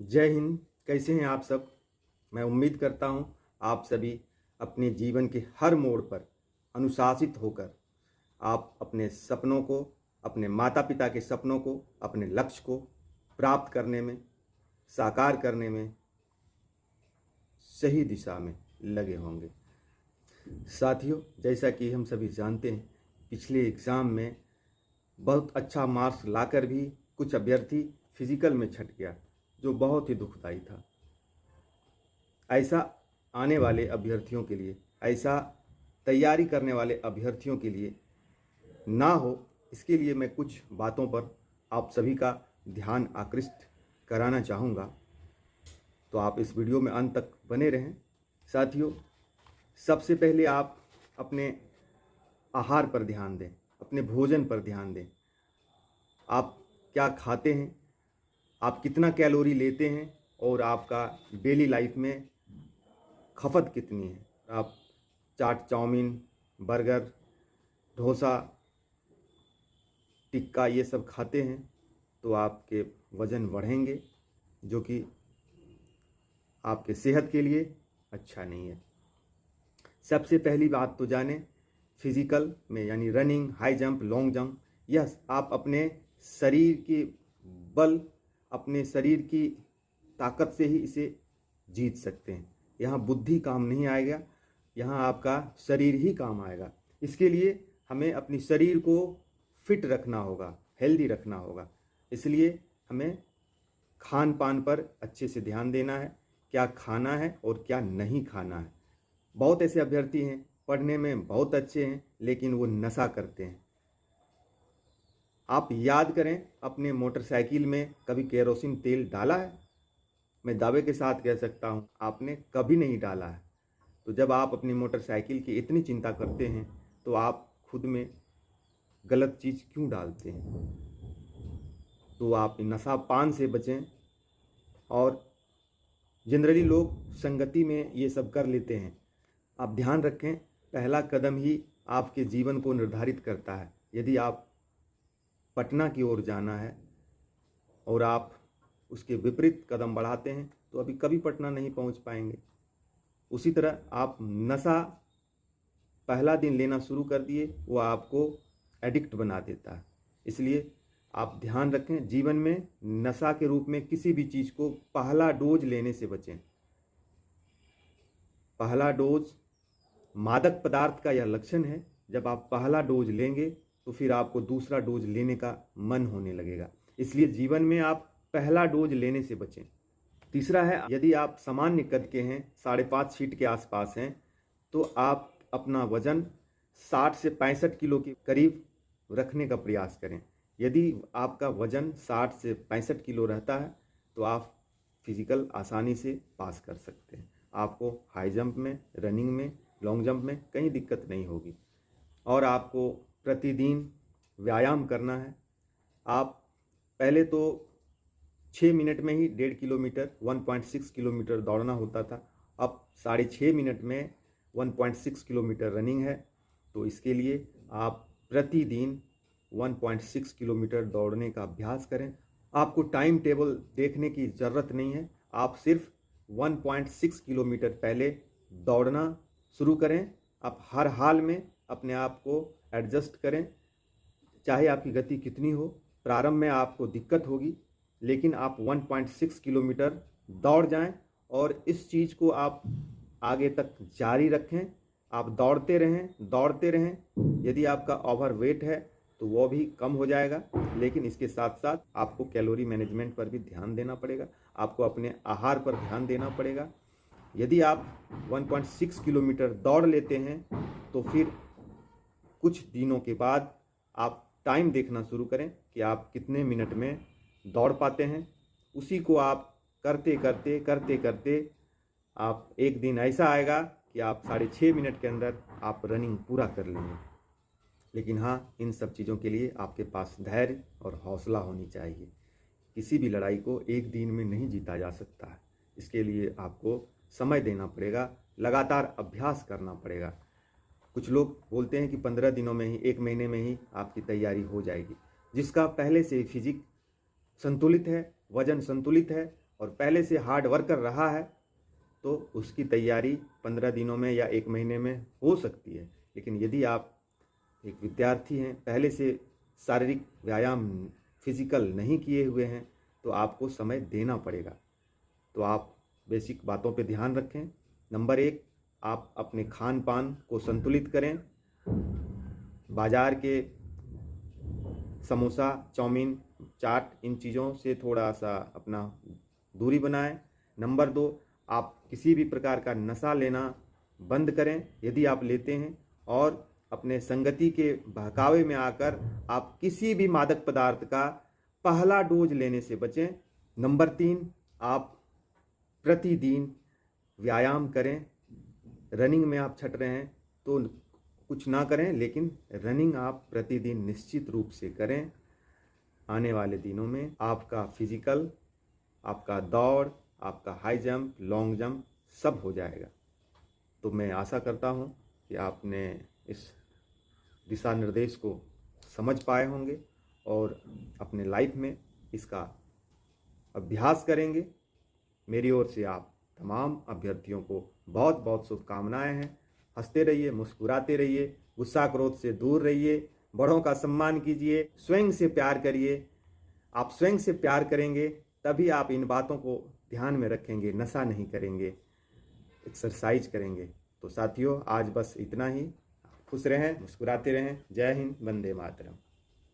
जय हिंद। कैसे हैं आप सब। मैं उम्मीद करता हूं आप सभी अपने जीवन के हर मोड़ पर अनुशासित होकर आप अपने सपनों को, अपने माता पिता के सपनों को, अपने लक्ष्य को प्राप्त करने में, साकार करने में सही दिशा में लगे होंगे। साथियों, जैसा कि हम सभी जानते हैं, पिछले एग्ज़ाम में बहुत अच्छा मार्क्स लाकर भी कुछ अभ्यर्थी फिजिकल में छट गया, जो बहुत ही दुखदाई था। ऐसा आने वाले अभ्यर्थियों के लिए, ऐसा तैयारी करने वाले अभ्यर्थियों के लिए ना हो, इसके लिए मैं कुछ बातों पर आप सभी का ध्यान आकृष्ट कराना चाहूँगा। तो आप इस वीडियो में अंत तक बने रहें। साथियों, सबसे पहले आप अपने आहार पर ध्यान दें, अपने भोजन पर ध्यान दें। आप क्या खाते हैं, आप कितना कैलोरी लेते हैं और आपका डेली लाइफ में खपत कितनी है। आप चाट, चाउमीन, बर्गर, डोसा, टिक्का ये सब खाते हैं तो आपके वज़न बढ़ेंगे, जो कि आपके सेहत के लिए अच्छा नहीं है। सबसे पहली बात तो जानें, फिजिकल में यानी running, high jump, long jump, यह आप अपने शरीर के बल, अपने शरीर की ताकत से ही इसे जीत सकते हैं। यहाँ बुद्धि काम नहीं आएगा, यहाँ आपका शरीर ही काम आएगा। इसके लिए हमें अपनी शरीर को फिट रखना होगा, हेल्दी रखना होगा। इसलिए हमें खान पान पर अच्छे से ध्यान देना है, क्या खाना है और क्या नहीं खाना है। बहुत ऐसे अभ्यर्थी हैं, पढ़ने में बहुत अच्छे हैं, लेकिन वो नशा करते हैं। आप याद करें, अपने मोटरसाइकिल में कभी केरोसिन तेल डाला है? मैं दावे के साथ कह सकता हूँ, आपने कभी नहीं डाला है। तो जब आप अपनी मोटरसाइकिल की इतनी चिंता करते हैं तो आप खुद में गलत चीज़ क्यों डालते हैं? तो आप नशा पान से बचें। और जनरली लोग संगति में ये सब कर लेते हैं। आप ध्यान रखें, पहला कदम ही आपके जीवन को निर्धारित करता है। यदि आप पटना की ओर जाना है और आप उसके विपरीत कदम बढ़ाते हैं तो अभी कभी पटना नहीं पहुंच पाएंगे। उसी तरह आप नशा पहला दिन लेना शुरू कर दिए, वो आपको एडिक्ट बना देता है। इसलिए आप ध्यान रखें, जीवन में नशा के रूप में किसी भी चीज़ को पहला डोज लेने से बचें। पहला डोज मादक पदार्थ का यह लक्षण है, जब आप पहला डोज लेंगे तो फिर आपको दूसरा डोज लेने का मन होने लगेगा। इसलिए जीवन में आप पहला डोज लेने से बचें। तीसरा है, यदि आप सामान्य कद के हैं, 5.5 फीट के आसपास हैं, तो आप अपना वजन 60 से 65 किलो के करीब रखने का प्रयास करें। यदि आपका वजन 60 से 65 किलो रहता है तो आप फिजिकल आसानी से पास कर सकते हैं। आपको हाई जंप में, रनिंग में, लॉन्ग जंप में कहीं दिक्कत नहीं होगी। और आपको प्रतिदिन व्यायाम करना है। आप पहले तो 6 मिनट में ही 1.5 किलोमीटर, 1.6 किलोमीटर दौड़ना होता था। अब 6.5 मिनट में 1.6 किलोमीटर रनिंग है। तो इसके लिए आप प्रतिदिन 1.6 किलोमीटर दौड़ने का अभ्यास करें। आपको टाइम टेबल देखने की ज़रूरत नहीं है, आप सिर्फ 1.6 किलोमीटर पहले दौड़ना शुरू करें। आप हर हाल में अपने आप को एडजस्ट करें, चाहे आपकी गति कितनी हो। प्रारंभ में आपको दिक्कत होगी, लेकिन आप 1.6 किलोमीटर दौड़ जाएं और इस चीज़ को आप आगे तक जारी रखें। आप दौड़ते रहें। यदि आपका ओवरवेट है तो वो भी कम हो जाएगा, लेकिन इसके साथ साथ आपको कैलोरी मैनेजमेंट पर भी ध्यान देना पड़ेगा। आपको अपने आहार पर ध्यान देना पड़ेगा। यदि आप 1.6 किलोमीटर दौड़ लेते हैं तो फिर कुछ दिनों के बाद आप टाइम देखना शुरू करें कि आप कितने मिनट में दौड़ पाते हैं। उसी को आप करते करते आप एक दिन ऐसा आएगा कि आप 6.5 मिनट के अंदर आप रनिंग पूरा कर लेंगे। लेकिन हाँ, इन सब चीज़ों के लिए आपके पास धैर्य और हौसला होनी चाहिए। किसी भी लड़ाई को एक दिन में नहीं जीता जा सकता है। इसके लिए आपको समय देना पड़ेगा, लगातार अभ्यास करना पड़ेगा। कुछ लोग बोलते हैं कि 15 दिनों में ही, 1 महीने में ही आपकी तैयारी हो जाएगी। जिसका पहले से फिजिक संतुलित है वजन संतुलित है और पहले से हार्ड वर्कर रहा है तो उसकी तैयारी 15 दिनों में या 1 महीने में हो सकती है। लेकिन यदि आप एक विद्यार्थी हैं, पहले से शारीरिक व्यायाम फिजिकल नहीं किए हुए हैं, तो आपको समय देना पड़ेगा। तो आप बेसिक बातों पे ध्यान रखें। नंबर 1, आप अपने खान पान को संतुलित करें। बाज़ार के समोसा, चाउमीन, चाट, इन चीज़ों से थोड़ा सा अपना दूरी बनाएं। नंबर 2, आप किसी भी प्रकार का नशा लेना बंद करें यदि आप लेते हैं, और अपने संगति के बहकावे में आकर आप किसी भी मादक पदार्थ का पहला डोज लेने से बचें। नंबर 3, आप प्रतिदिन व्यायाम करें। रनिंग में आप छट रहे हैं तो कुछ ना करें, लेकिन रनिंग आप प्रतिदिन निश्चित रूप से करें। आने वाले दिनों में आपका फिजिकल, आपका दौड़, आपका हाई जंप, लॉन्ग जंप सब हो जाएगा। तो मैं आशा करता हूं कि आपने इस दिशा निर्देश को समझ पाए होंगे और अपने लाइफ में इसका अभ्यास करेंगे। मेरी ओर से आप तमाम अभ्यर्थियों को बहुत बहुत शुभकामनाएं हैं। हंसते रहिए, मुस्कुराते रहिए, गुस्सा क्रोध से दूर रहिए, बड़ों का सम्मान कीजिए, स्वयं से प्यार करिए। आप स्वयं से प्यार करेंगे तभी आप इन बातों को ध्यान में रखेंगे, नशा नहीं करेंगे, एक्सरसाइज करेंगे। तो साथियों, आज बस इतना ही। खुश रहें, मुस्कुराते रहें। जय हिंद, वंदे मातरम।